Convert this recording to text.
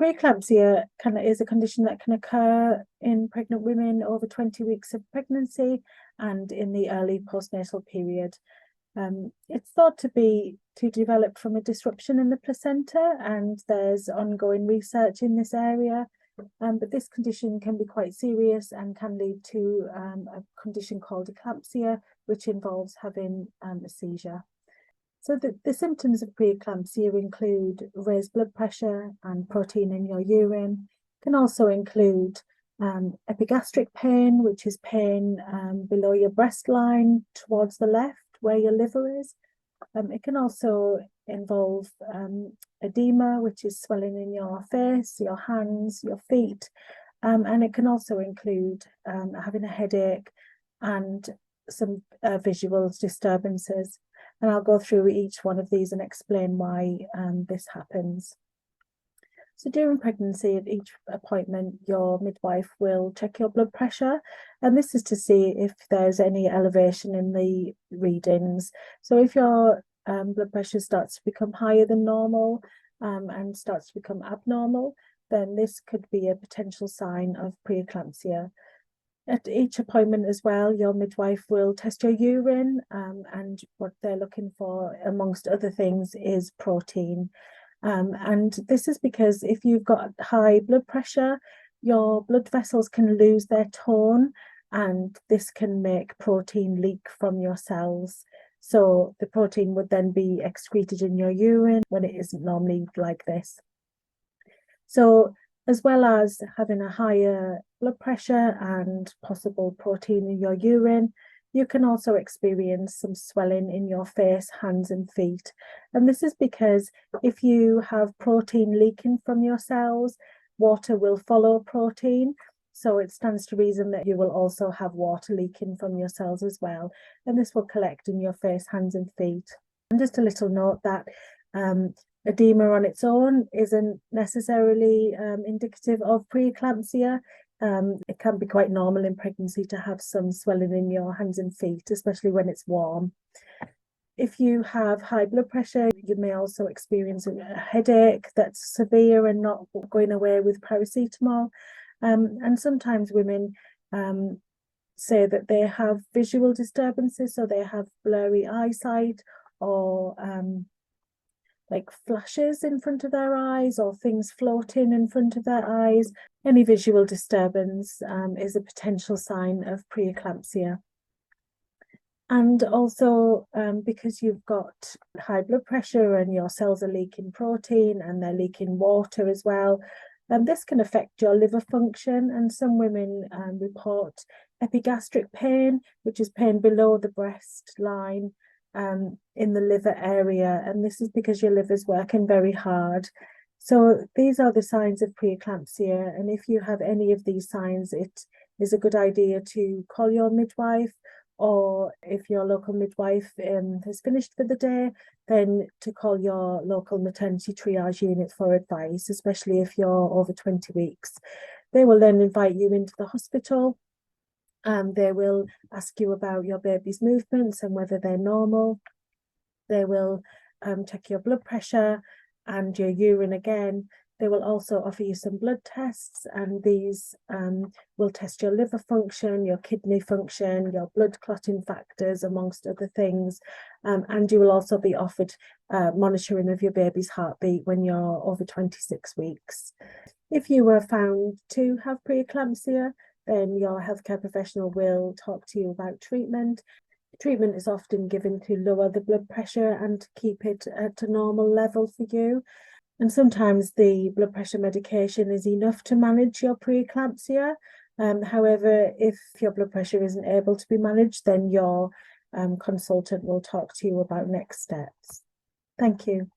Preeclampsia is a condition that can occur in pregnant women over 20 weeks of pregnancy and in the early postnatal period. It's thought to develop from a disruption in the placenta, and there's ongoing research in this area. But this condition can be quite serious and can lead to a condition called eclampsia, which involves having a seizure. So the symptoms of preeclampsia include raised blood pressure and protein in your urine. It can also include epigastric pain, which is pain below your breast line towards the left where your liver is. It can also involve oedema, which is swelling in your face, your hands, your feet. And it can also include having a headache and some visual disturbances. And I'll go through each one of these and explain why this happens. So during pregnancy, at each appointment, your midwife will check your blood pressure, and this is to see if there's any elevation in the readings. So if your blood pressure starts to become higher than normal and starts to become abnormal, then this could be a potential sign of preeclampsia. At each appointment as well, your midwife will test your urine, and what they're looking for, amongst other things, is protein. And this is because if you've got high blood pressure, your blood vessels can lose their tone, and this can make protein leak from your cells. So the protein would then be excreted in your urine when it isn't normally like this. So as well as having a higher blood pressure and possible protein in your urine, you can also experience some swelling in your face, hands and feet. And this is because if you have protein leaking from your cells, water will follow protein. So it stands to reason that you will also have water leaking from your cells as well. And this will collect in your face, hands and feet. And just a little note that edema on its own isn't necessarily indicative of preeclampsia. It can be quite normal in pregnancy to have some swelling in your hands and feet, especially when it's warm. If you have high blood pressure, you may also experience a headache that's severe and not going away with paracetamol. And sometimes women say that they have visual disturbances, so they have blurry eyesight or like flashes in front of their eyes or things floating in front of their eyes. Any visual disturbance is a potential sign of preeclampsia. And also because you've got high blood pressure and your cells are leaking protein and they're leaking water as well, this can affect your liver function, and some women report epigastric pain, which is pain below the breast line in the liver area, and this is because your liver's working very hard. So these are the signs of preeclampsia, and if you have any of these signs, it is a good idea to call your midwife, or if your local midwife has finished for the day, then to call your local maternity triage unit for advice, especially if you're over 20 weeks. They will then invite you into the hospital. They will ask you about your baby's movements and whether they're normal. They will check your blood pressure and your urine again. They will also offer you some blood tests, and these will test your liver function, your kidney function, your blood clotting factors, amongst other things. And you will also be offered monitoring of your baby's heartbeat when you're over 26 weeks. If you were found to have preeclampsia, then your healthcare professional will talk to you about treatment. Treatment is often given to lower the blood pressure and to keep it at a normal level for you. And sometimes the blood pressure medication is enough to manage your preeclampsia. However, if your blood pressure isn't able to be managed, then your consultant will talk to you about next steps. Thank you.